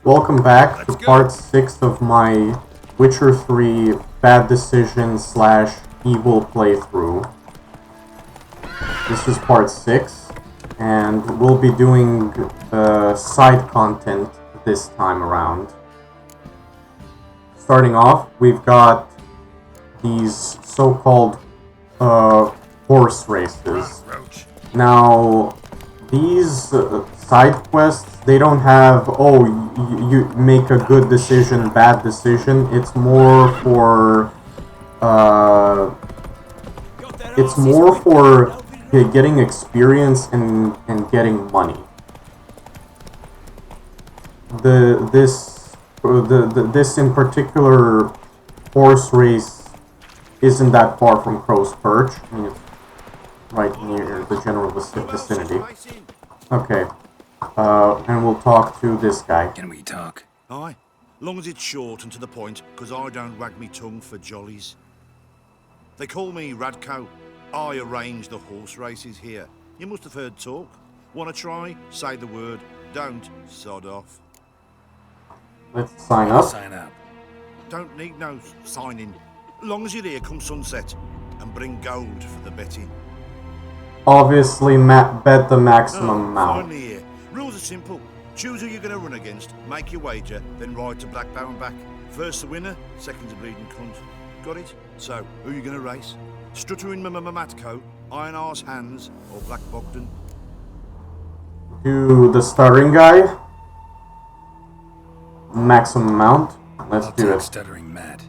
Welcome back to part 6 of my Witcher 3 bad decision slash evil playthrough. This is part 6, and we'll be doing side content this time around. Starting off, we've got these so-called horse races. Roach. Now, these side quests, they don't have, oh, you make a good decision, bad decision. It's more for, getting experience and getting money. This in particular horse race isn't that far from Crow's Perch. I mean, it's right near the general vicinity. Okay. And we'll talk to this guy. Can we talk? Aye, long as it's short and to the point, because I don't wag me tongue for jollies. They call me Radko. I arrange the horse races here. You must have heard talk. Want to try? Say the word. Don't, sod off. Let's sign up. Sign up. Don't need no signing. Long as you're here come sunset, and bring gold for the betting. Obviously, bet the maximum amount. Finally here. Rules are simple. Choose who you're going to run against, make your wager, then ride to Blackbow and back. First the winner, second the bleeding cunt. Got it? So, who are you going to race? Stuttering Matko, Iron Arse Hands, or Black Bogdan? Do the stuttering guy. Maximum amount. Let's do it. Stuttering Matt.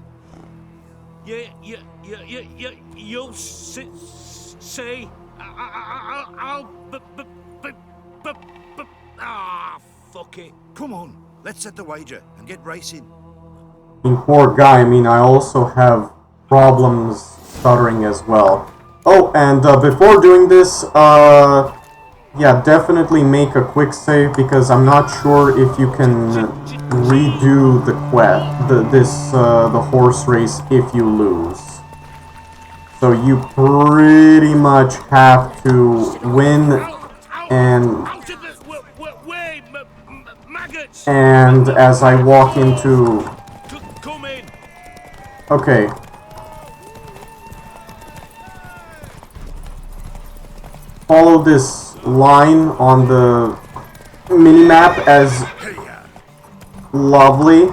You'll see. I'll fuck it. Come on, let's set the wager and get racing. Poor guy, I mean, I also have problems stuttering as well. Oh, and before doing this, yeah, definitely make a quick save, because I'm not sure if you can redo the quest, the horse race if you lose. So you pretty much have to win and as I walk into... Okay. Follow this line on the minimap as lovely.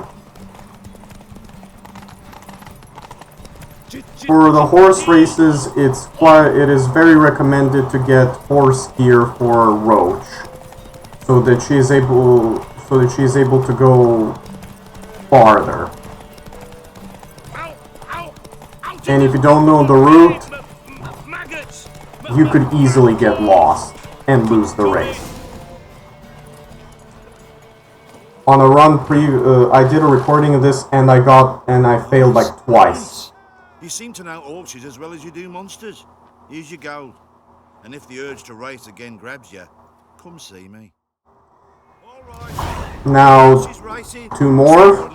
For the horse races, it is very recommended to get horse gear for Roach, so that she is able to go farther. And if you don't know the route, you could easily get lost and lose the race. On a run I did a recording of this and I failed like twice. You seem to know horses as well as you do monsters. Here's your gold. And if the urge to race again grabs you, come see me. Now, two more.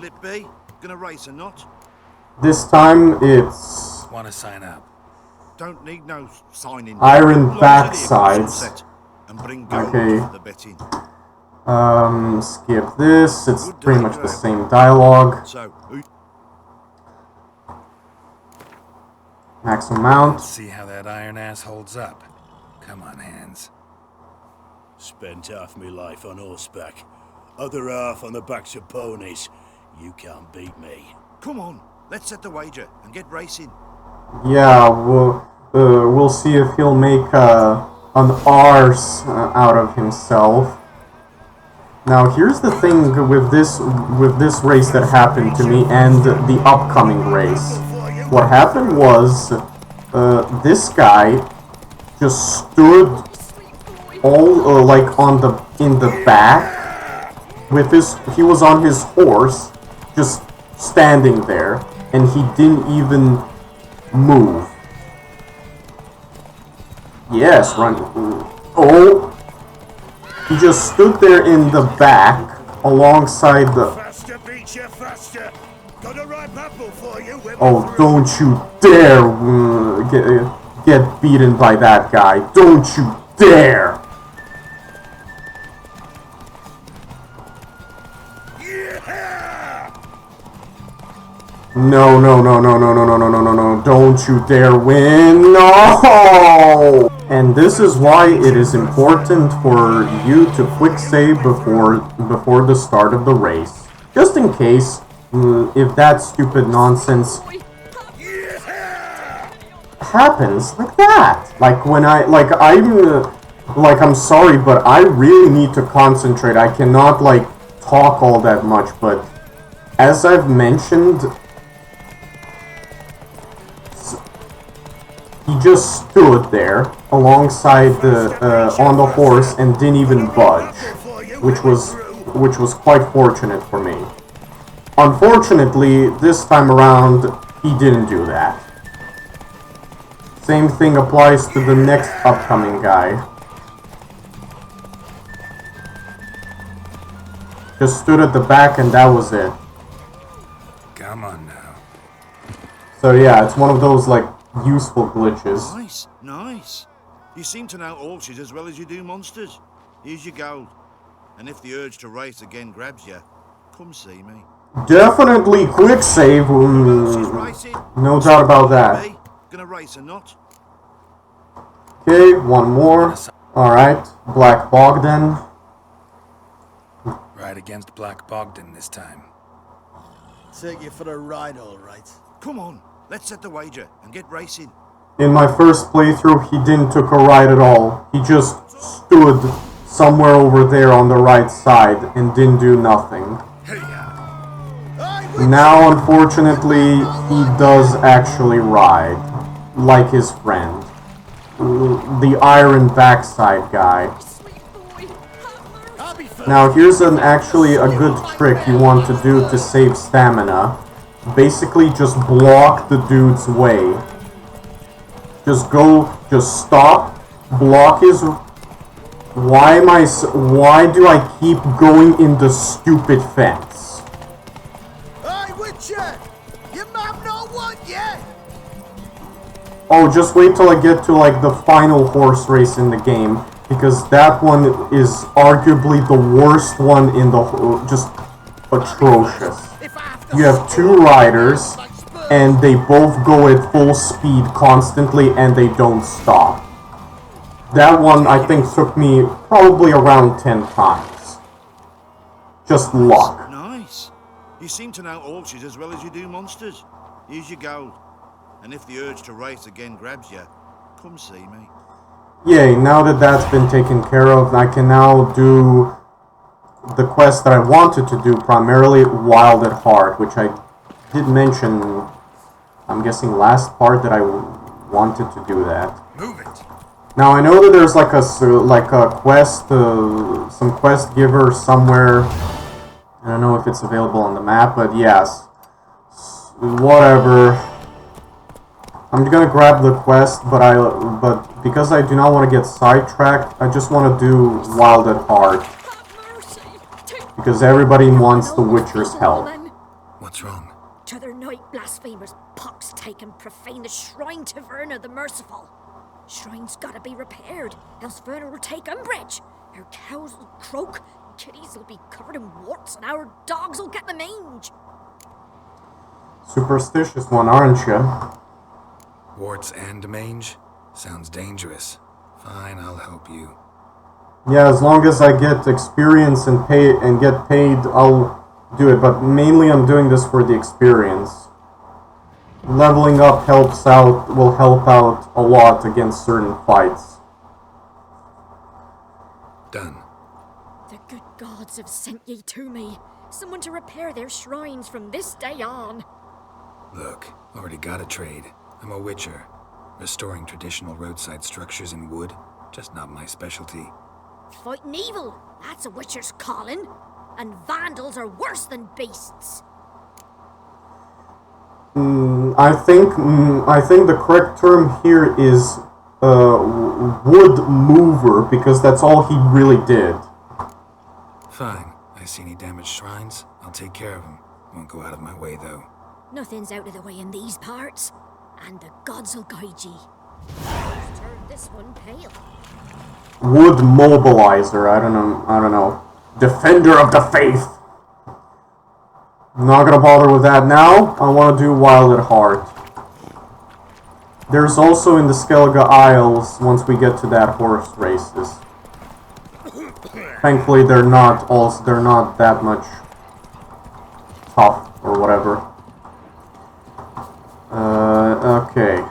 Gonna race or not? This time it's... Want to sign up? Don't need no signing. Iron backsides. Okay. Skip this. It's pretty much the same dialogue. Max amount. Let's see how that iron ass holds up. Come on, hands. Spent half my life on horseback, other half on the backs of ponies. You can't beat me. Come on, let's set the wager and get racing. Yeah, we'll see if he'll make an arse out of himself. Now, here's the thing with this race that happened to me and the upcoming race. What happened was this guy just stood all like in the back with he was on his horse, just standing there, and he didn't even move. Yes, run. Oh, he just stood there in the back alongside the... Faster, beat you faster. Got a ripe apple for you. Oh, don't you dare get beaten by that guy. Don't you dare! No, no, no, no, no, no, no, no, no, no, no. Don't you dare win. No! And this is why it is important for you to quick save before the start of the race. Just in case, if that stupid nonsense happens like that. Like when I'm sorry, but I really need to concentrate. I cannot like talk all that much, but as I've mentioned, he just stood there alongside on the horse and didn't even budge, which was quite fortunate for me. Unfortunately, this time around, he didn't do that. Same thing applies to the next upcoming guy. Just stood at the back and that was it. Come on now. So yeah, it's one of those like useful glitches. Nice, nice. You seem to know horses as well as you do monsters. Here's your gold. And if the urge to race again grabs you, come see me. Definitely quick save. No doubt about that. Gonna race or not? Okay, one more. Alright, Black Bogdan. Right against Black Bogdan this time. Take you for a ride, all right. Come on, let's set the wager and get racing. In my first playthrough, he didn't took a ride at all. He just stood somewhere over there on the right side and didn't do nothing. Now, unfortunately, he does actually ride, like his friend. The iron backside guy. Now, here's actually a good trick you want to do to save stamina. Basically, just block the dude's way. Just stop, block his... Why do I keep going in the stupid fence? Hey, Witcher! Your mom not one yet? Oh, just wait till I get to, like, the final horse race in the game, because that one is arguably the worst one in the whole, just atrocious. You have two riders, and they both go at full speed constantly, and they don't stop. That one, I think, took me probably around 10 times. Just luck. Nice. You seem to know horses as well as you do monsters. Here's your gold. And if the urge to race again grabs you, come see me. Yay, now that that's been taken care of, I can now do the quest that I wanted to do, primarily Wild at Heart, which I did mention, I'm guessing last part, that I wanted to do that. Move it. Now I know that there's like a quest, some quest giver somewhere. I don't know if it's available on the map, but yes, whatever. I'm gonna grab the quest, but because I do not want to get sidetracked, I just want to do Wild at Heart. Because everybody wants the Witcher's help. What's wrong? T'other night blasphemers pox take and profane the shrine to Verna the Merciful. Shrine's gotta be repaired, else Verna will take umbrage. Our cows will croak, kitties will be covered in warts, and our dogs will get the mange. Superstitious one, aren't you? Warts and mange? Sounds dangerous. Fine, I'll help you. Yeah, as long as I get experience and get paid, I'll do it. But mainly I'm doing this for the experience. Leveling up will help out a lot against certain fights. Done. The good gods have sent ye to me. Someone to repair their shrines from this day on. Look, already got a trade. I'm a witcher. Restoring traditional roadside structures in wood, just not my specialty. Fighting evil, that's a witcher's calling. And vandals are worse than beasts. I think the correct term here is wood mover, because that's all he really did. Fine. I see any damaged shrines, I'll take care of them. Won't go out of my way, though. Nothing's out of the way in these parts, and the gods will guide ye. Turn this one pale. Wood mobilizer, I don't know. Defender of the faith. I'm not gonna bother with that now. I want to do Wild at Heart. There's also in the Skellige Isles, once we get to that, horse races. Thankfully, they're not that much tough or whatever. Okay.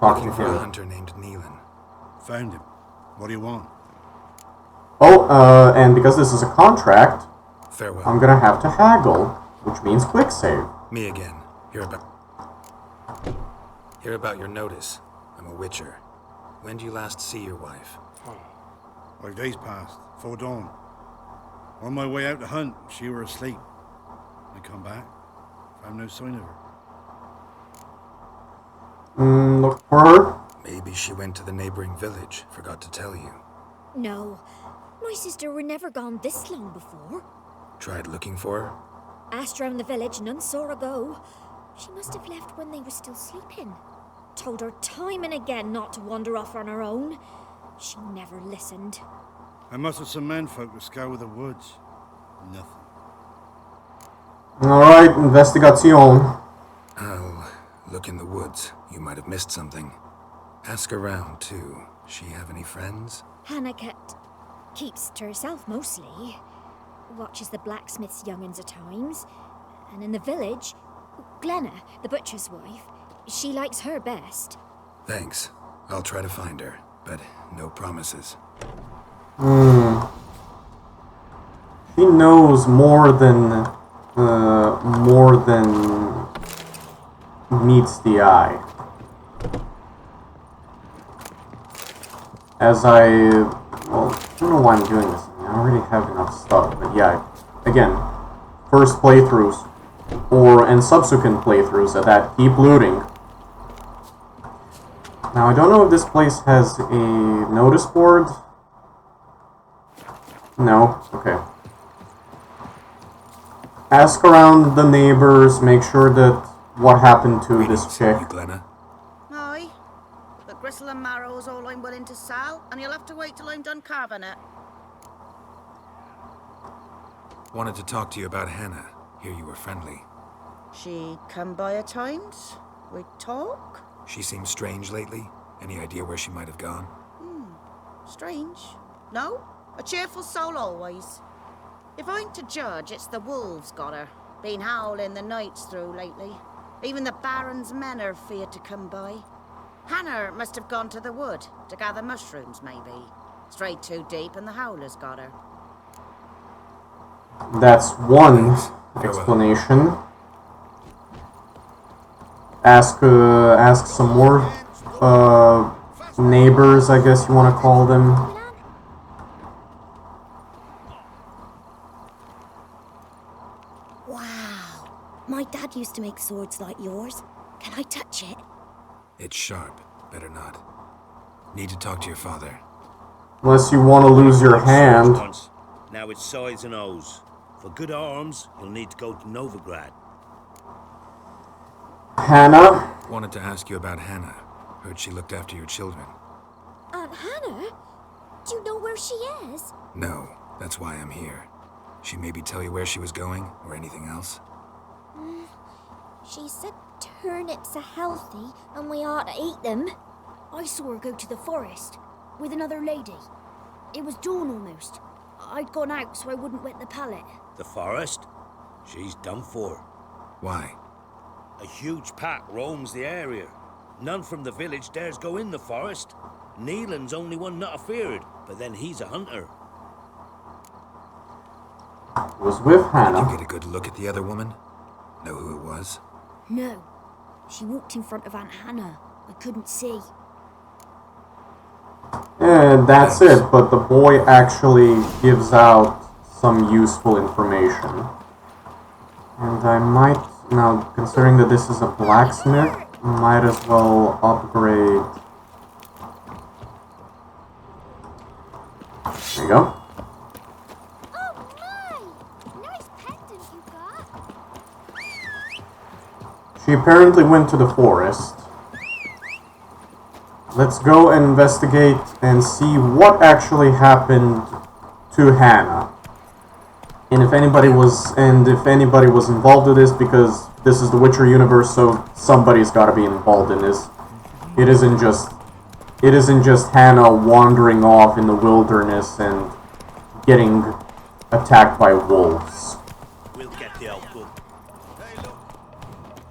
Looking for a hunter named Neelan. Found him. What do you want? Oh, and because this is a contract, Farewell. I'm gonna have to haggle, which means quick save. Me again. Hear about your notice. I'm a witcher. When do you last see your wife? 5 days passed, 4 dawn. On my way out to hunt, she were asleep. I come back, found no sign of her. Look for her. Maybe she went to the neighboring village. Forgot to tell you. No, my sister were never gone this long before. Tried looking for her? Asked round the village, none saw her go. She must have left when they were still sleeping. Told her time and again not to wander off on her own. She never listened. I mustered some menfolk to scour the woods. Nothing. Alright, investigation. I'll look in the woods. You might have missed something. Ask around, too. She have any friends? Hannah keeps to herself mostly. Watches the blacksmith's young'uns at times. And in the village, Glenna, the butcher's wife, she likes her best. Thanks. I'll try to find her, but no promises. She knows more than meets the eye. Well, I don't know why I'm doing this. I already have enough stuff, but yeah, again, first playthroughs, and subsequent playthroughs at that, keep looting. Now, I don't know if this place has a notice board. No? Okay. Ask around the neighbors, make sure that what happened to this chick. You, Glenna? Aye, but gristle and marrow's all I'm willing to sell, and you'll have to wait till I'm done carving it. Wanted to talk to you about Hannah. Hear you were friendly. She come by at times. We talk. She seems strange lately. Any idea where she might have gone? Strange. No, a cheerful soul always. If I'm to judge, it's the wolves got her. Been howling the nights through lately. Even the Baron's men are feared to come by. Hannah must have gone to the wood to gather mushrooms, maybe. Strayed too deep and the howlers got her. That's one explanation. Ask some more neighbors, I guess you want to call them. Wow. My dad used to make swords like yours. Can I touch it? It's sharp. Better not. Need to talk to your father. Unless you want to lose your hand. Once. Now it's size and O's. For good arms, you'll need to go to Novigrad. Hannah? Wanted to ask you about Hannah. Heard she looked after your children. Aunt Hannah? Do you know where she is? No, that's why I'm here. She maybe tell you where she was going, or anything else? She said turnips are healthy and we ought to eat them. I saw her go to the forest with another lady. It was dawn almost. I'd gone out so I wouldn't wet the pallet. The forest? She's done for. Why? A huge pack roams the area. None from the village dares go in the forest. Neelan's only one not afeared, but then he's a hunter. Was with Did Hannah. you get a good look at the other woman? Know who it was? No. She walked in front of Aunt Hannah. I couldn't see. And that's it, but the boy actually gives out some useful information. And I might, now considering that this is a blacksmith, might as well upgrade. There you go. Oh my! Nice pendant you got. She apparently went to the forest. Let's go and investigate and see what actually happened to Hannah And if anybody was involved with this, because this is the Witcher universe, so somebody's got to be involved in this. It isn't just Hannah wandering off in the wilderness and getting attacked by wolves. We'll get the outcome. Hey, look.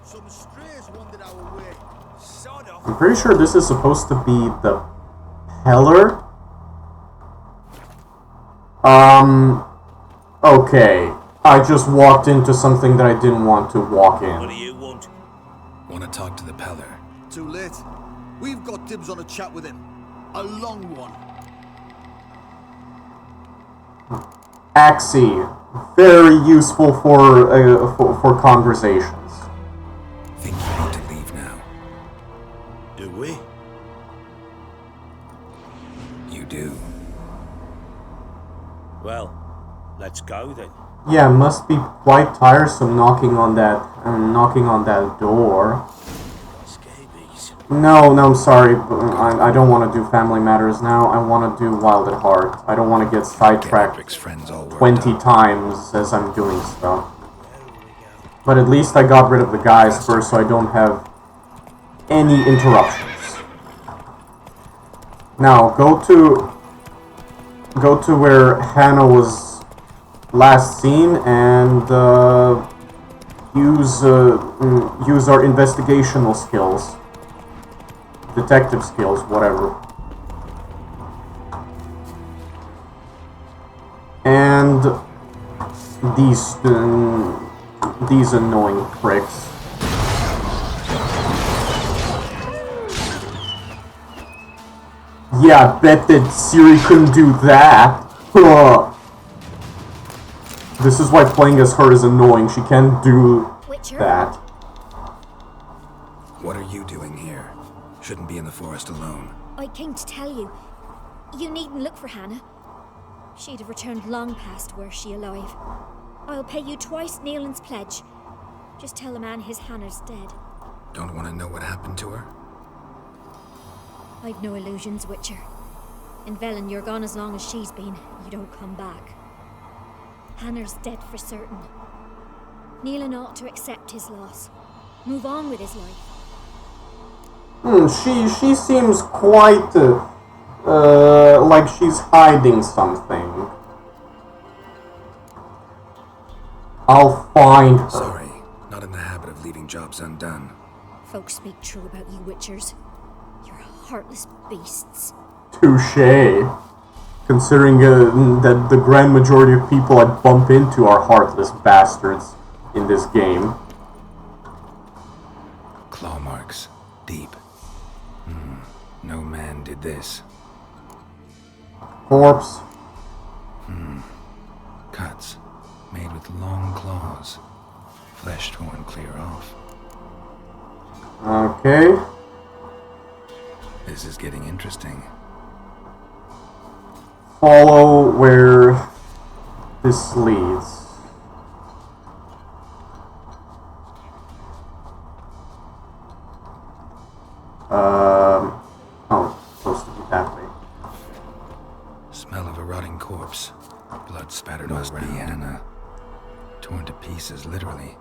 Some strays wandered our way. Sod off. I'm pretty sure this is supposed to be the Peller. Okay. I just walked into something that I didn't want to walk What do in. you want? Want to talk to the Peller? Too late. We've got dibs on a chat with him. A long one. Axie. Very useful for conversations. Think you need to leave now? Do we? You do. Well, let's go then. Yeah, must be quite tiresome knocking on that door. Scabies. No, I'm sorry. I don't want to do family matters now. I want to do Wild at Heart. I don't want to get sidetracked Hendrick's friends all worked 20 up. times as I'm doing stuff. But at least I got rid of the guys first, so I don't have any interruptions. Now, go to where Hannah was last seen and use our investigational skills, detective skills, whatever. And these annoying pricks. Yeah, I bet that Siri couldn't do that. Huh. This is why playing as her is annoying. She can't do Witcher? that. What are you doing here? Shouldn't be in the forest alone. I came to tell you. You needn't look for Hannah. She'd have returned long past were she alive. I'll pay you twice Nealon's pledge. Just tell the man his Hannah's dead. Don't want to know what happened to her? I've no illusions, Witcher. In Velen, you're gone as long as she's been. You don't come back. Hannah's dead for certain. Nealon ought to accept his loss. Move on with his life. She seems quite like she's hiding something. I'll find her. Sorry, not in the habit of leaving jobs undone. Folks speak true about you, Witchers. You're heartless beasts. Touché. Considering that the grand majority of people I bump into are heartless bastards in this game. Claw marks. Deep. No man did this. Corpse. Cuts. Made with long claws. Flesh torn clear off. Okay. This is getting interesting. Follow where this leads. Oh, it's supposed to be that way. Smell of a rotting corpse. Blood spattered all around. Must be Hannah. Torn to pieces, literally.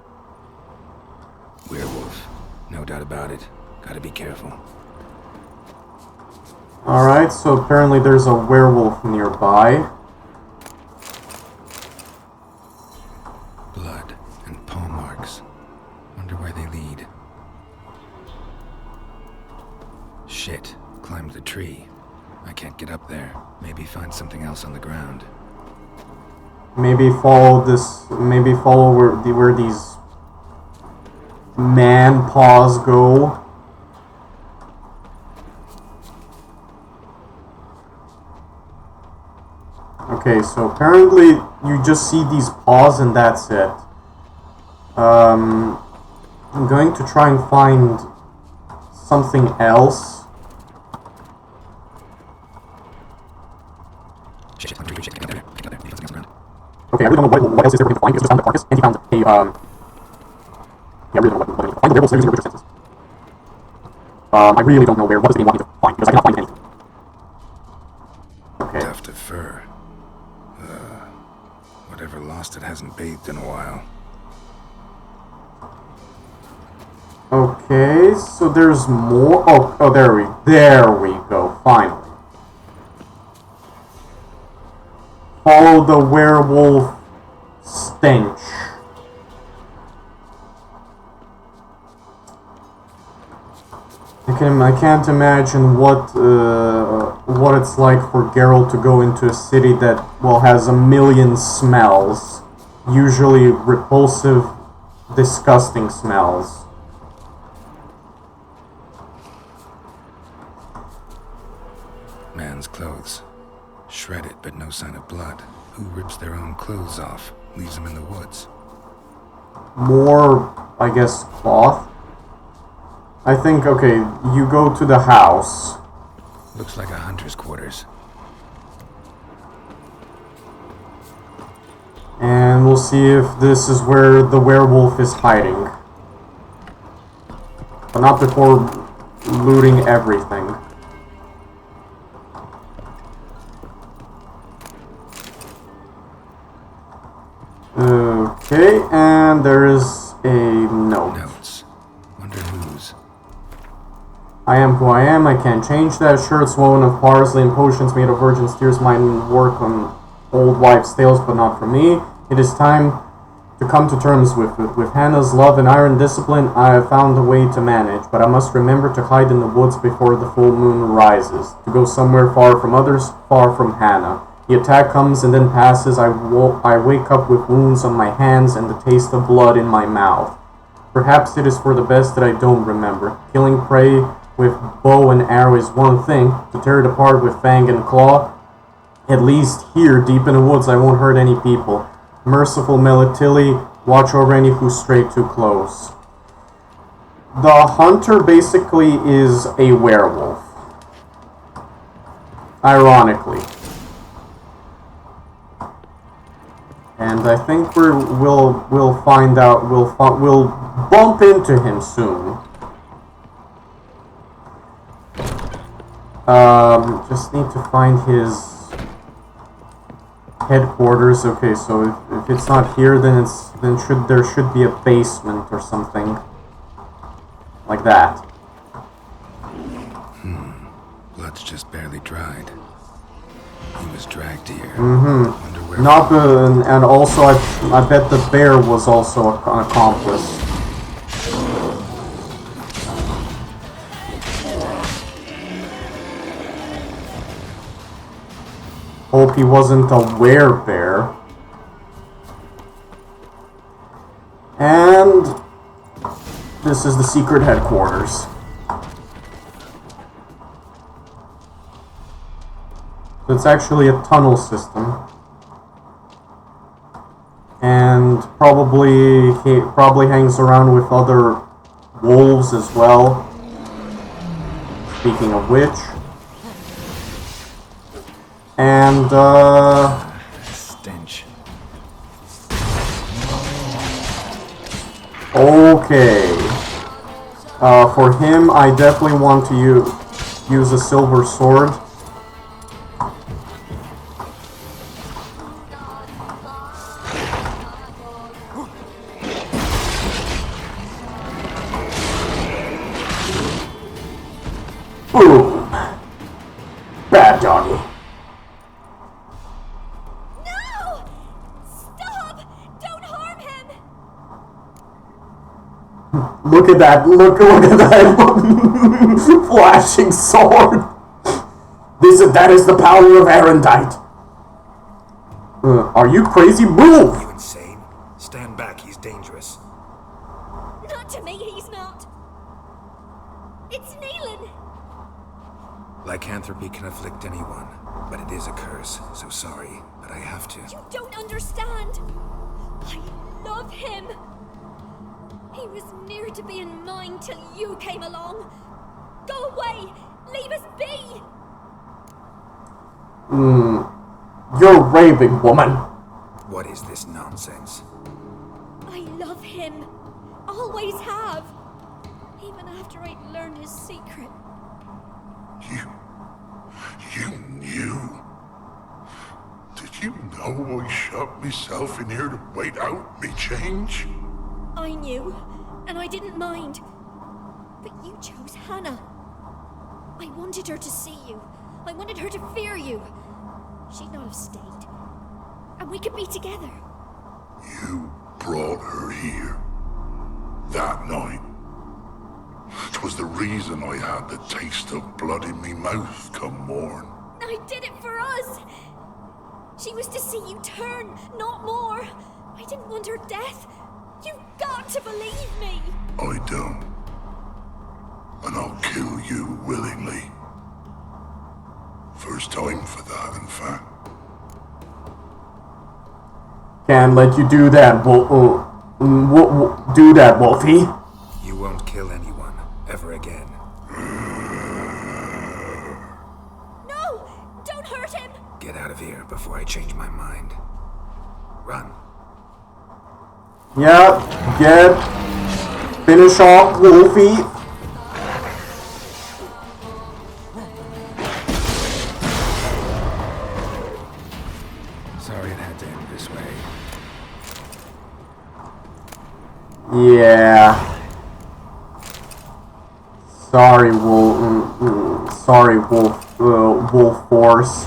Werewolf. No doubt about it. Gotta be careful. Alright, so apparently there's a werewolf nearby. Blood and paw marks. Wonder where they lead. Shit. Climbed the tree. I can't get up there. Maybe find something else on the ground. Maybe follow where these man paws go. Okay, so apparently you just see these paws and that's it. I'm going to try and find something else. Okay, I really don't know what else is there for him to find. He just found the carcass, and he found a, yeah, I really don't know what find the werewolves using the Witcher senses. I really don't know what does he want me to find, because I cannot find anything. Okay. Tuft of fur. Whatever Whoever lost it hasn't bathed in a while. Okay, so there's more. Oh, there we go. Finally. Follow the werewolf stench. I can't imagine what it's like for Geralt to go into a city that, well, has a million smells. Usually repulsive, disgusting smells. Man's clothes. Shredded, but no sign of blood. Who rips their own clothes off, leaves them in the woods? More, I guess, cloth. I think, okay, you go to the house. Looks like a hunter's quarters. And we'll see if this is where the werewolf is hiding. But not before looting everything. Okay, and there is a note. Notes. Wonder whose. I am who I am, I can't change that. Shirts woven of parsley and potions made of virgin steers might work on old wives' tales, but not for me. It is time to come to terms with it. With Hannah's love and iron discipline, I have found a way to manage, but I must remember to hide in the woods before the full moon rises. To go somewhere far from others, far from Hannah. The attack comes and then passes. I wake up with wounds on my hands and the taste of blood in my mouth. Perhaps it is for the best that I don't remember. Killing prey with bow and arrow is one thing. To tear it apart with fang and claw, at least here, deep in the woods, I won't hurt any people. Merciful Melitili, watch over any who stray too close. The hunter basically is a werewolf. Ironically. And I think we'll find out. We'll bump into him soon. Just need to find his headquarters. Okay, so if it's not here, then there should be a basement or something like that. Blood's just barely dried. He was dragged here. And also I bet the bear was also an accomplice. Hope he wasn't a werebear. And this is the secret headquarters. It's actually a tunnel system. And he probably hangs around with other wolves as well. Speaking of which. And, stench. Okay. For him, I definitely want to use a silver sword. Boom! Bad doggy. No! Stop! Don't harm him! Look at that! Look at that flashing sword! That is the power of Erendite. Are you crazy? Move! You insane? Stand back, he's dangerous. Not to me, he's not. It's Neelan. Lycanthropy can afflict anyone, but it is a curse, so sorry, but I have to. You don't understand. I love him. He was near to being mine till you came along. Go away. Leave us be. You're raving, woman. What is this nonsense? I love him. Always have. Even after I'd learned his secret. You knew? Did you know I shut myself in here to wait out me change? I knew, and I didn't mind. But you chose Hannah. I wanted her to see you. I wanted her to fear you. She'd not have stayed. And we could be together. You brought her here. That night. 'Twas the reason I had the taste of blood in me mouth come morn. I did it for us. She was to see you turn, not more. I didn't want her death. You've got to believe me. I don't. And I'll kill you willingly. First time for that, in fact. Can't let you do that, do that, Wolfie. You won't kill anyone, ever again. No! Don't hurt him! Get out of here before I change my mind. Run. Yeah, finish off Wolfie. Sorry it had to end this way. Yeah. Sorry, Wolf Force.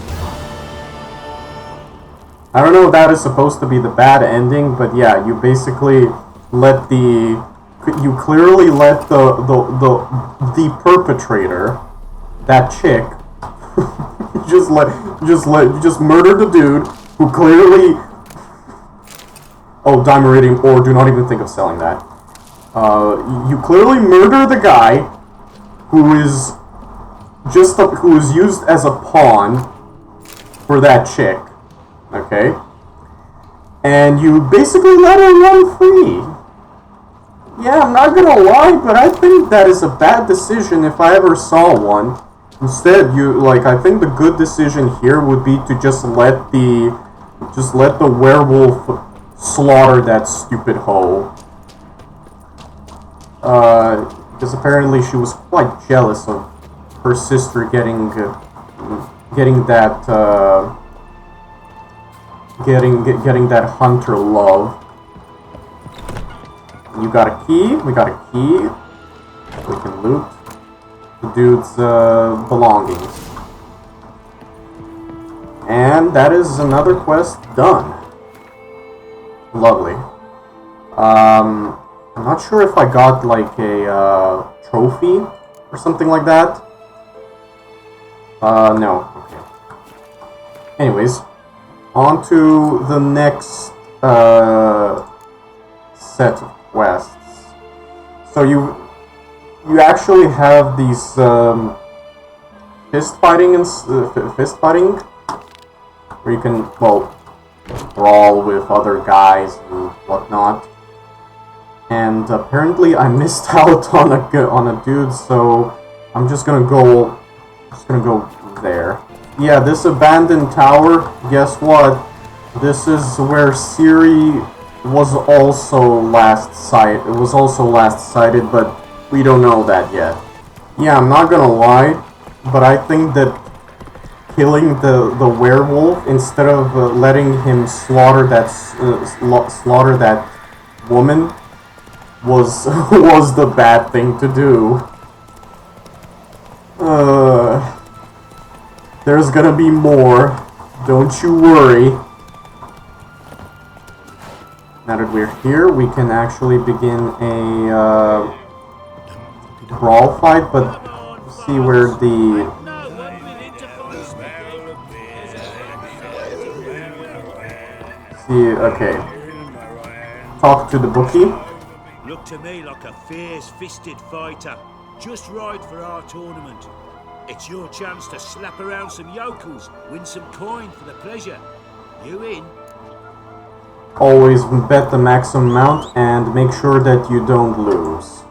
I don't know if that is supposed to be the bad ending, but yeah, you basically let you clearly let the perpetrator, that chick, just murder the dude who clearly. Oh, die meridian ore, do not even think of selling that. You clearly murder the guy who is who is used as a pawn for that chick. Okay? And you basically let her run free. Yeah, I'm not gonna lie, but I think that is a bad decision if I ever saw one. Instead, I think the good decision here would be to just let the werewolf slaughter that stupid hoe. Because apparently she was quite jealous of her sister getting that hunter love. You got a key. We got a key. We can loot the dude's belongings. And that is another quest done. Lovely. I'm not sure if I got like a trophy or something like that. No. Okay. Anyways, on to the next set of quests. So you actually have these fist fighting where you can brawl with other guys and whatnot. And apparently I missed out on a dude, so I'm just gonna go there. Yeah, this abandoned tower, guess what? This is where Ciri was also last sighted, but we don't know that yet. Yeah, I'm not gonna lie, but I think that killing the werewolf instead of letting him slaughter that woman was the bad thing to do. There's gonna be more. Don't you worry. Now that we're here, we can actually begin a brawl fight, but see where the... okay. Talk to the bookie. Look to me like a fierce-fisted fighter. Just right for our tournament. It's your chance to slap around some yokels, win some coin for the pleasure. You in? Always bet the maximum amount and make sure that you don't lose.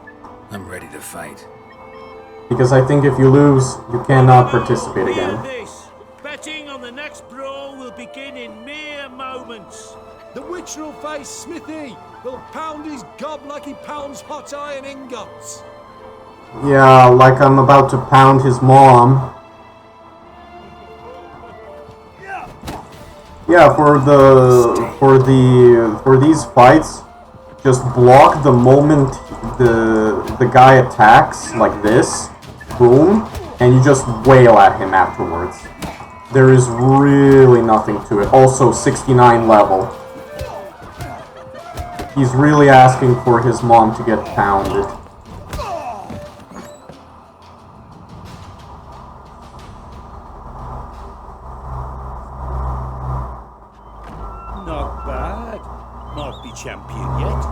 I'm ready to fight. Because I think if you lose, you cannot participate again. This. Betting on the next brawl will begin in mere moments. The Witcher will face Smithy. He'll pound his gob like he pounds hot iron ingots. Yeah, like I'm about to pound his mom. Yeah, for these fights, just block the moment the guy attacks like this, boom, and you just wail at him afterwards. There is really nothing to it. Also 69 level. He's really asking for his mom to get pounded. Not bad. Might be champion yet.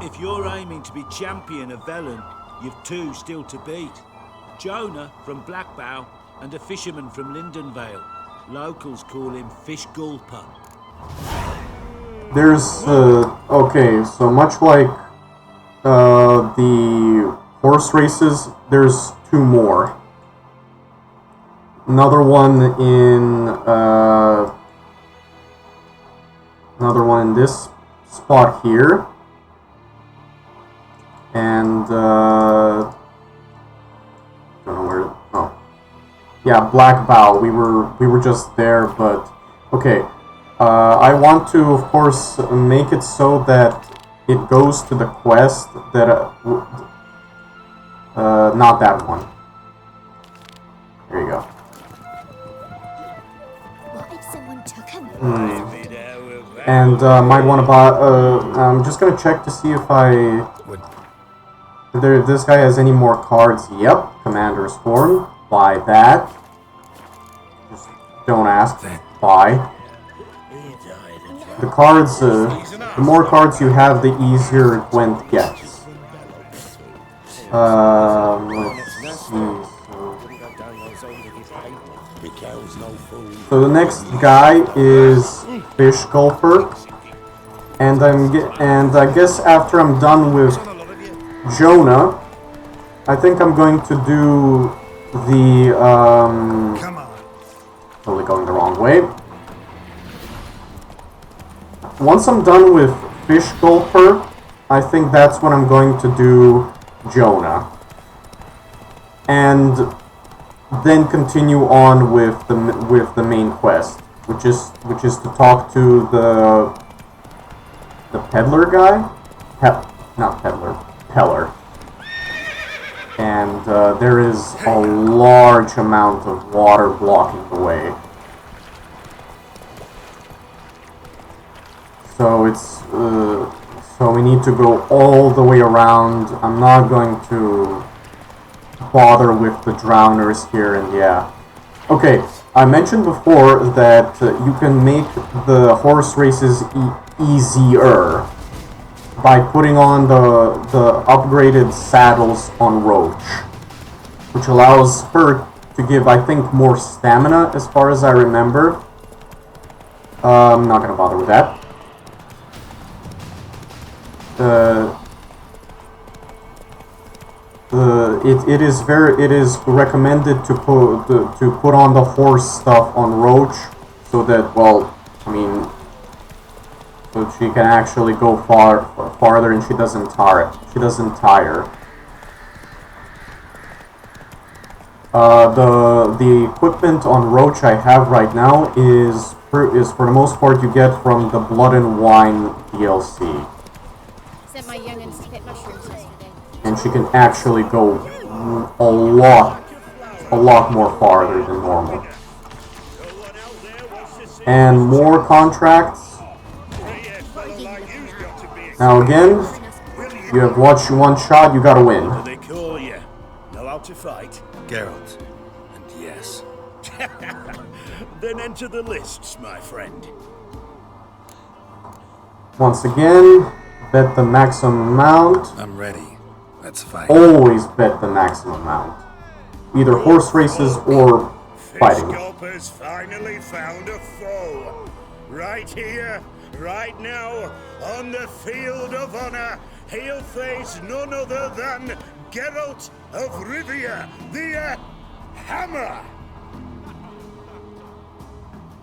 If you're aiming to be champion of Velen, you've two still to beat. Jonah from Blackbow and a fisherman from Lindenvale. Locals call him Fish Gulper. There's, okay, so much like the horse races, there's two more. Another one in this spot here, and don't know where. Oh, yeah, Black Bow. We were just there, but okay. I want to, of course, make it so that it goes to the quest that not that one. There you go. What if someone took him? And might want to buy. I'm just gonna check to see if if this guy has any more cards. Yep, Commander's Horn. Buy that. Just don't ask. Buy. The cards. The more cards you have, the easier Gwent gets. Let's see. So the next guy is Fish Gulper, and I guess after I'm done with Jonah, I think I'm going to do the totally going the wrong way. Once I'm done with Fish Gulper, I think that's when I'm going to do Jonah, and then continue on with the main quest, which is to talk to the peddler guy, not peddler, peller, and there is a large amount of water blocking the way. So it's so we need to go all the way around. I'm not going to bother with the drowners here, and yeah. Okay, I mentioned before that you can make the horse races easier by putting on the upgraded saddles on Roach, which allows her to give, I think, more stamina as far as I remember. I'm not gonna bother with that. It is recommended to put on the horse stuff on Roach, so that, well, I mean, so she can actually go farther and she doesn't tire. The equipment on Roach I have right now is for the most part you get from the Blood and Wine DLC. Sent my young'uns to pick mushrooms yesterday. And she can actually go a lot more farther than normal. And more contracts. Now again, you have one shot, you gotta win. They call you. Know how to fight? Geralt. And yes. Then enter the lists, my friend. Once again, bet the maximum amount. I'm ready. Let's fight. Always bet the maximum amount. Either horse races or fighting. Fish Gulper's finally found a foe. Right here, right now, on the field of honor, he'll face none other than Geralt of Rivia, the Hammer.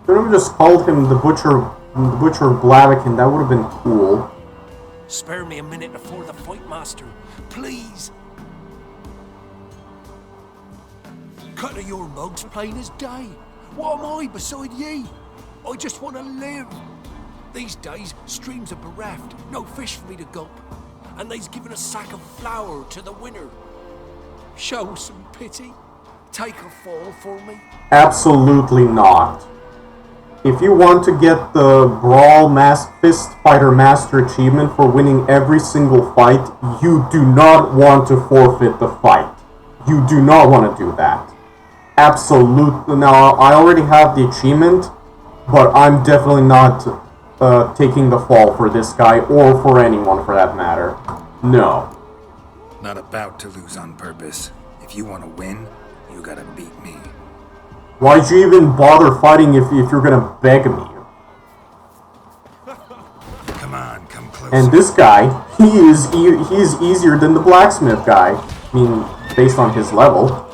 Could have just called him the Butcher of Blaviken. That would have been cool. Spare me a minute before the fight, Master. Please. Cut of your mug's plain as day. What am I beside ye? I just want to live. These days, streams are bereft, no fish for me to gulp, and they's given a sack of flour to the winner. Show some pity. Take a fall for me. Absolutely not. If you want to get the Fist Fighter Master achievement for winning every single fight, you do not want to forfeit the fight. You do not want to do that. Absolutely. Now, I already have the achievement, but I'm definitely not taking the fall for this guy, or for anyone for that matter. No. Not about to lose on purpose. If you want to win, you gotta beat me. Why'd you even bother fighting if you're gonna beg me? Come on, come closer. And this guy, he is easier than the blacksmith guy. I mean, based on his level.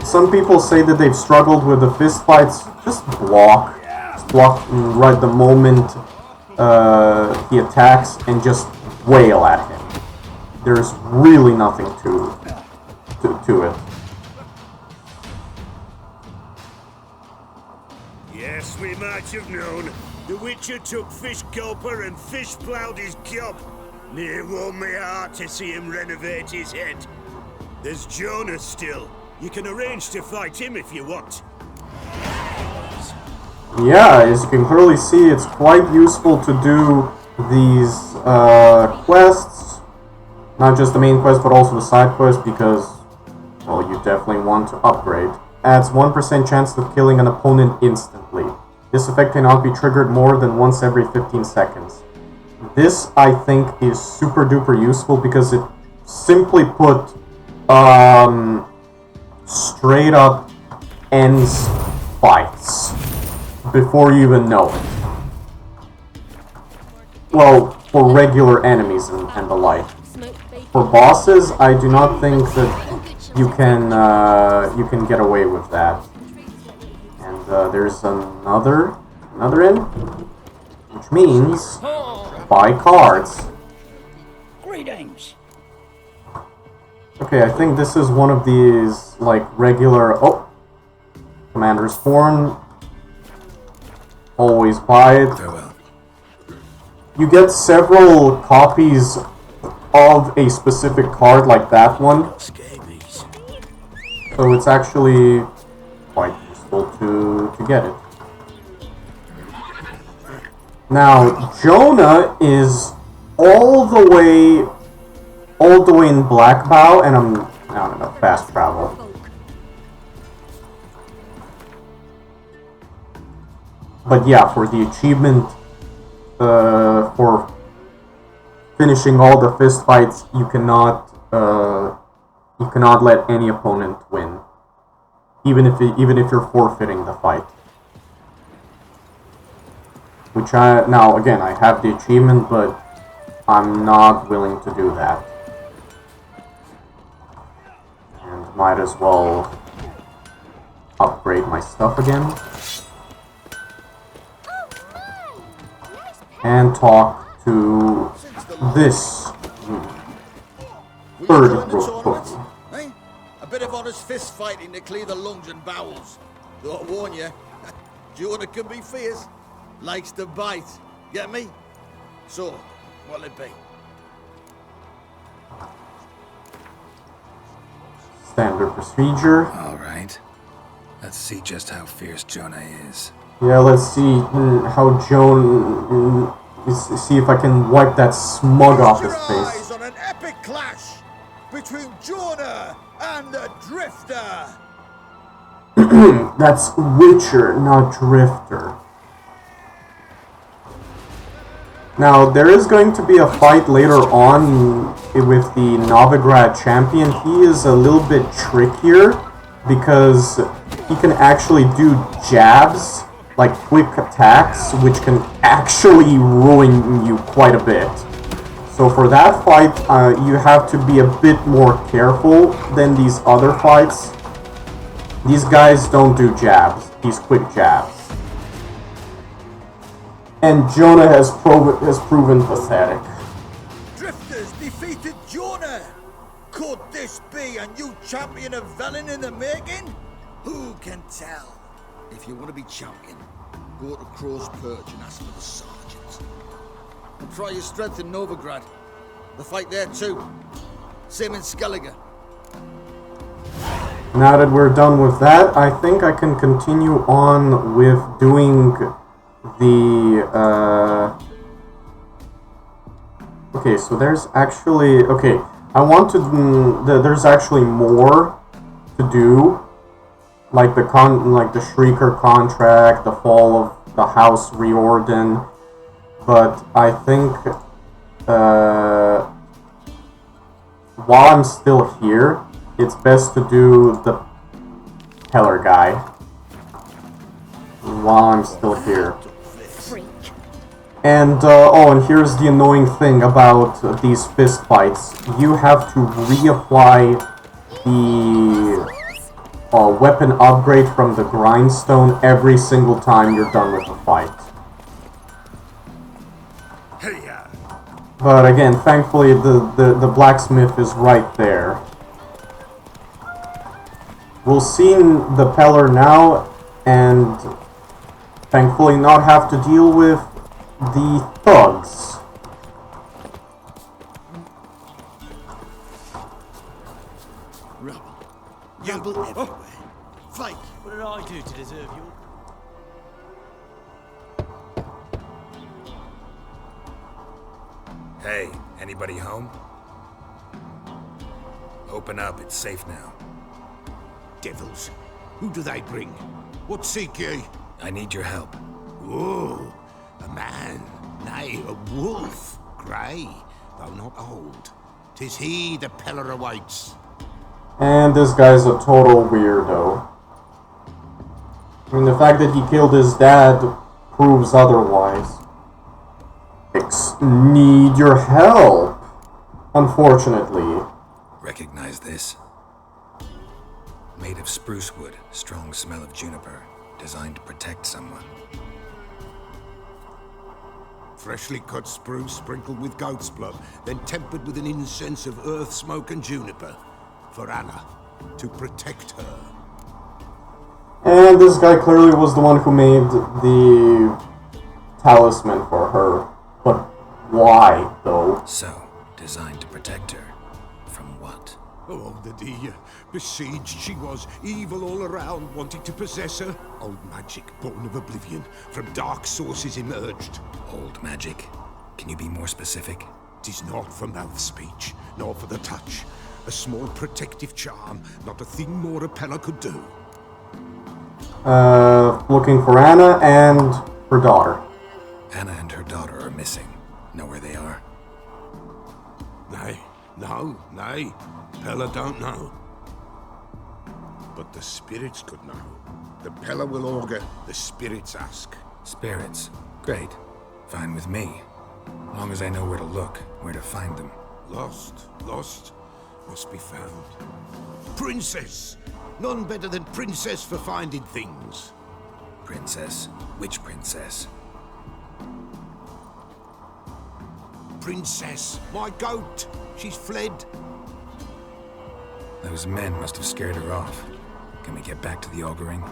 Some people say that they've struggled with the fist fights. Just block. Just block right the moment he attacks and just wail at him. There's really nothing to it. Yes, we might have known. The Witcher took Fish Gulper and Fish ploughed his gob. Near warmed my heart to see him renovate his head. There's Jonah still. You can arrange to fight him if you want. Yeah, as you can clearly see, it's quite useful to do these quests. Not just the main quest, but also the side quest, because, well, you definitely want to upgrade. Adds 1% chance of killing an opponent instantly. This effect cannot be triggered more than once every 15 seconds. This, I think, is super duper useful because it simply put, straight up ends fights before you even know it. Well, for regular enemies and the like. For bosses, I do not think that you can get away with that. And there's another inn, which means buy cards. Greetings. Okay, I think this is one of these like regular. Oh, Commander's Horn. Always buy it. Farewell. You get several copies of a specific card like that one, so it's actually quite useful to get it. Now, Jonah is all the way in Blackbow, and I don't know, fast travel. But yeah, for the achievement, for finishing all the fist fights, you cannot let any opponent win, even if you're forfeiting the fight. Which now again, I have the achievement, but I'm not willing to do that, and might as well upgrade my stuff again and talk to this third Roach. Eh? A bit of honest fist fighting to clear the lungs and bowels. Though I warn you, Jonah can be fierce. Likes to bite. Get me? So, what'll it be? Standard procedure. Alright. Let's see just how fierce Jonah is. Yeah, let's see how Joan. See if I can wipe that smug off his face. On an epic clash between Jonah and the Drifter. That's Witcher, not Drifter. Now, there is going to be a fight later on with the Novigrad champion. He is a little bit trickier because he can actually do jabs, like quick attacks, which can actually ruin you quite a bit. So for that fight, you have to be a bit more careful than these other fights. These guys don't do jabs, these quick jabs. And Jonah has proven pathetic. Drifters defeated Jonah. Could this be a new champion of villain in the making? Who can tell? If you want to be champion, go to Crow's Perch and ask for the sergeant. And try your strength in Novigrad. The fight there too. Same in Skellige. Now that we're done with that, I think I can continue on with doing the, Okay, so there's actually... Okay, I want to... There's actually more to do. Like the Shrieker contract, the fall of the House Riordan. But I think... while I'm still here, it's best to do the Peller guy. While I'm still here. And, oh, and here's the annoying thing about these fist fights. You have to reapply the weapon upgrade from the grindstone every single time you're done with the fight. But again, thankfully the blacksmith is right there. We'll see the Peller now, and thankfully not have to deal with the thugs. Rubble everywhere. Fight! What did I do to deserve you? Hey, anybody home? Open up, it's safe now. Devils. Who do they bring? What seek ye? I need your help. Oh, a man, nay, a wolf. Grey, though not old. 'Tis he the Peller awaits. And this guy's a total weirdo. I mean, the fact that he killed his dad proves otherwise. Need your help, unfortunately. Recognize this? Made of spruce wood, strong smell of juniper, designed to protect someone. Freshly cut spruce sprinkled with goat's blood, then tempered with an incense of earth, smoke, and juniper. For Anna, to protect her. And this guy clearly was the one who made the talisman for her. But why, though? So, designed to protect her. From what? Oh, the besieged she was, evil all around, wanting to possess her. Old magic, born of oblivion, from dark sources emerged. Old magic? Can you be more specific? 'Tis not for mouth speech, nor for the touch. A small protective charm, not a thing more a Peller could do. Looking for Anna and her daughter. Anna and her daughter are missing. Know where they are? Nay, nay. Peller don't know. But the spirits could know. The Peller will augur, the spirits ask. Spirits? Great. Fine with me. Long as I know where to look, where to find them. Lost, must be found. Princess! None better than Princess for finding things. Princess? Which princess? Princess, my goat! She's fled. Those men must have scared her off. Can we get back to the auguring?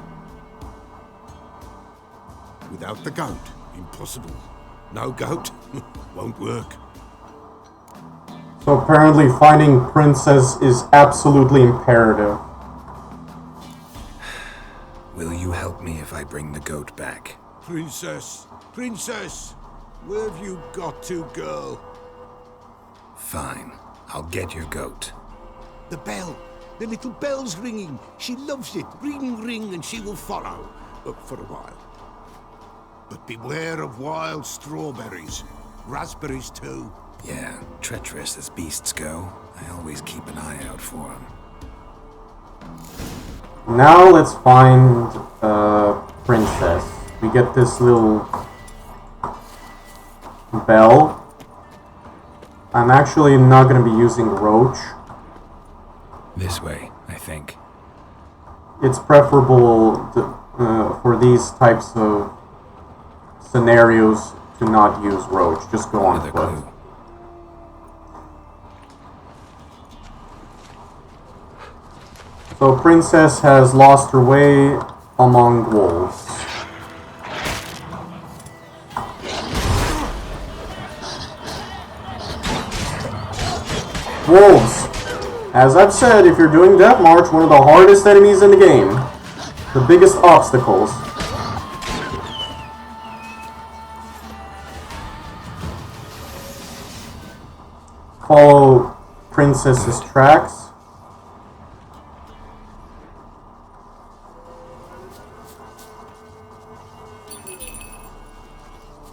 Without the goat, impossible. No goat, won't work. So apparently finding Princess is absolutely imperative. Will you help me if I bring the goat back? Princess! Where have you got to, girl? Fine. I'll get your goat. The bell! The little bell's ringing. She loves it. Ring, ring, and she will follow. For a while. But beware of wild strawberries. Raspberries, too. Yeah, treacherous as beasts go. I always keep an eye out for them. Now let's find Princess. We get this little bell. I'm actually not going to be using Roach. This way, I think. It's preferable to, for these types of scenarios to not use Roach. Just go on foot. So Princess has lost her way among wolves. Wolves. As I've said, if you're doing Death March, one of the hardest enemies in the game. The biggest obstacles. Follow Princess's tracks.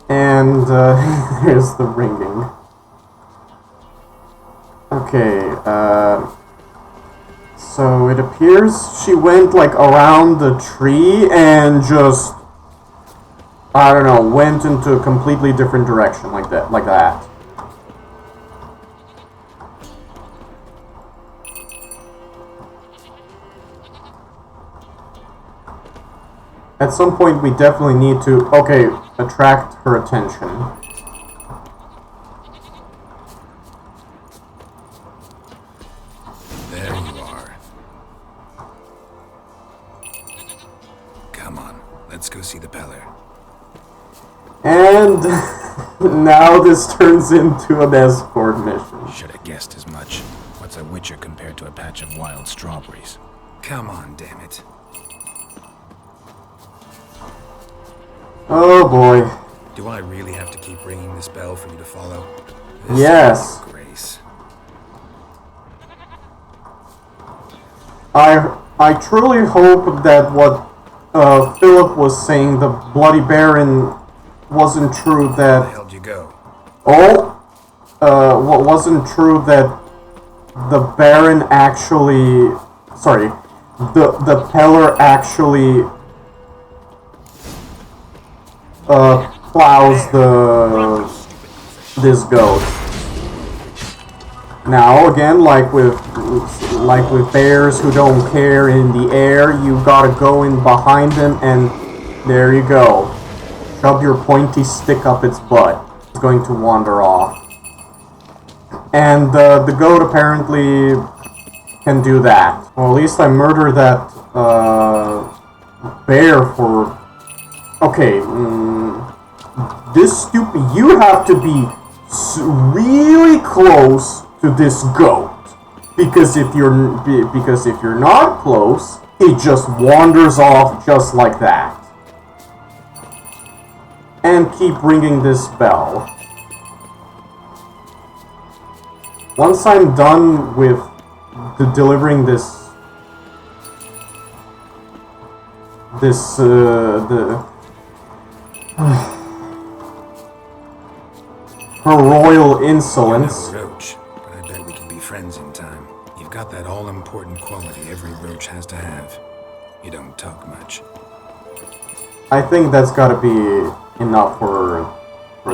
And here's the ringing. Okay, so it appears she went like around the tree and just, I don't know, went into a completely different direction like that. At some point we definitely need to, okay, attract her attention. There you are. Come on, let's go see the Peller. And now this turns into an escort mission. Should have guessed as much. What's a witcher compared to a patch of wild strawberries? Come on, damn it. Oh boy. Do I really have to keep ringing this bell for you to follow? Yes. Grace. I truly hope that what Philip was saying, the Bloody Baron, wasn't true that... Where the hell did you go? Oh? What wasn't true that the Baron actually... Sorry. The Peller actually... plows this goat. Now again, like with bears who don't care in the air, you gotta go in behind them, and there you go. Shove your pointy stick up its butt. It's going to wander off. And the goat apparently can do that. Well, at least I murdered that bear for... Okay, this stupid... You have to be really close to this goat, because if you're not close, it just wanders off just like that. And keep ringing this bell. Once I'm done with delivering her royal insolence. You know Roach, but I bet we can be friends in time. You've got that all-important quality every Roach has to have. You don't talk much. I think that's gotta be enough for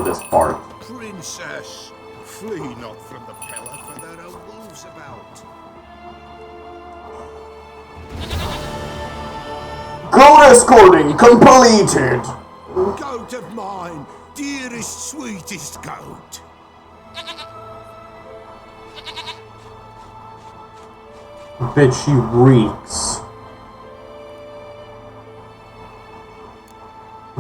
this part. Princess, flee not from the Peller, for there are wolves about. Goat escorting completed! Goat of mine, dearest, sweetest goat. Bitch, she reeks.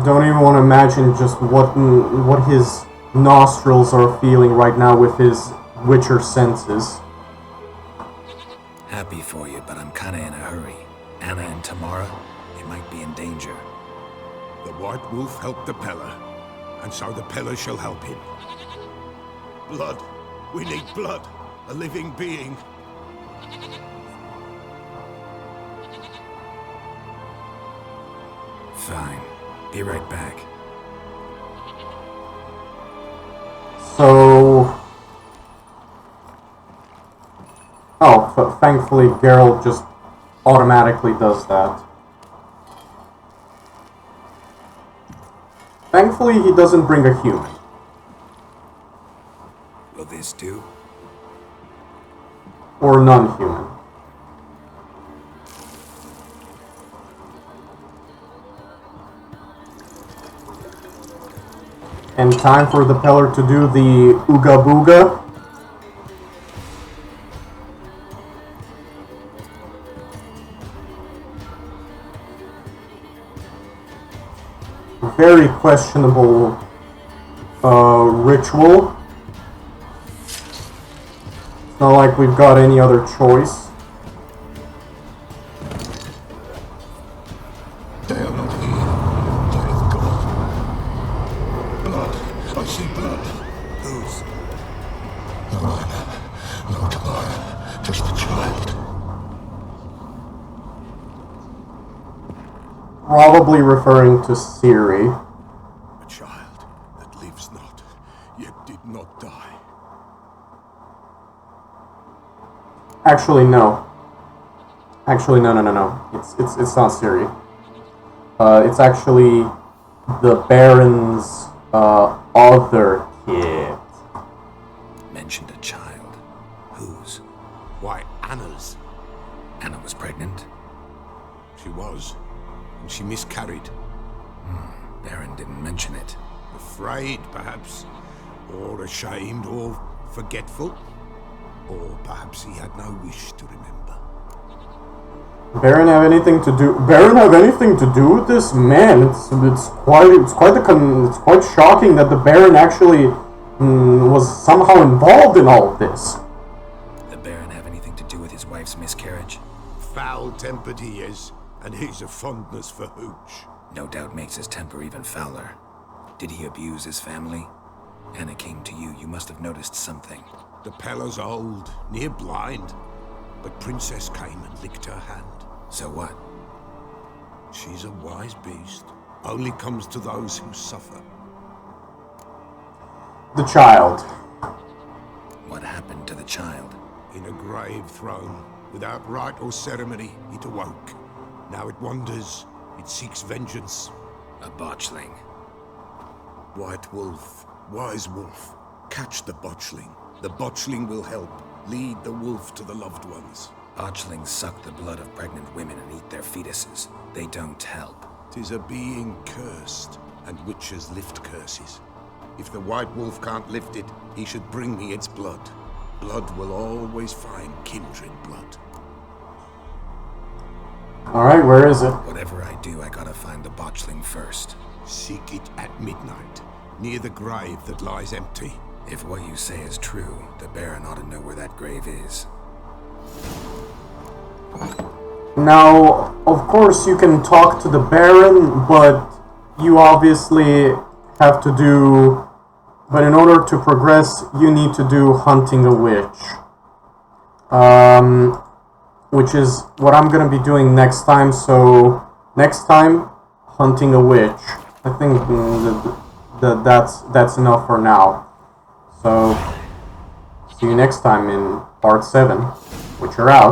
Don't even want to imagine just what his nostrils are feeling right now with his Witcher senses. Happy for you, but I'm kinda in a hurry. Anna and Tamara, they might be in danger. The White Wolf helped the Peller, and so the Peller shall help him. Blood. We need blood. A living being. Fine. Be right back. So... Oh, thankfully Geralt just automatically does that. Thankfully he doesn't bring a human. Will this do? Or non-human. And time for the Peller to do the Ooga Booga. very questionable ritual. It's not like we've got any other choice. They are not here. They have gone. Blood. I see blood. Whose? No one. No Tobiah. Just the child. Probably referring to Siri. A child that lives not, yet did not die. Actually, no. Actually, no. It's not Siri. It's actually the Baron's other kid. Mentioned a child. Whose? Why, Anna's. Anna was pregnant? She was. And she miscarried. Baron didn't mention it. Afraid, perhaps. Or ashamed, or forgetful. Or perhaps he had no wish to remember. Baron have anything to do? Baron have anything to do with this? Man, it's quite shocking that the Baron actually was somehow involved in all of this. The Baron have anything to do with his wife's miscarriage? Foul-tempered he is, and he's a fondness for hooch. No doubt makes his temper even fouler. Did he abuse his family? Anna came to you. You must have noticed something. The Pella's old, near blind. But Princess came and licked her hand. So what? She's a wise beast. Only comes to those who suffer. The child. What happened to the child? In a grave thrown, without rite or ceremony, it awoke. Now it wanders. It seeks vengeance. A botchling. White wolf, wise wolf. Catch the botchling. The botchling will help. Lead the wolf to the loved ones. Botchlings suck the blood of pregnant women and eat their fetuses. They don't help. 'Tis a being cursed, and witches lift curses. If the white wolf can't lift it, he should bring me its blood. Blood will always find kindred blood. Alright, where is it? Whatever I do, I gotta find the botchling first. Seek it at midnight, near the grave that lies empty. If what you say is true, the Baron ought to know where that grave is. Now, of course you can talk to the Baron, but you obviously have to do... But in order to progress, you need to do hunting a witch. Which is what I'm gonna be doing next time, so... Next time, hunting a witch. I think that's enough for now. So, see you next time in part 7, which are out.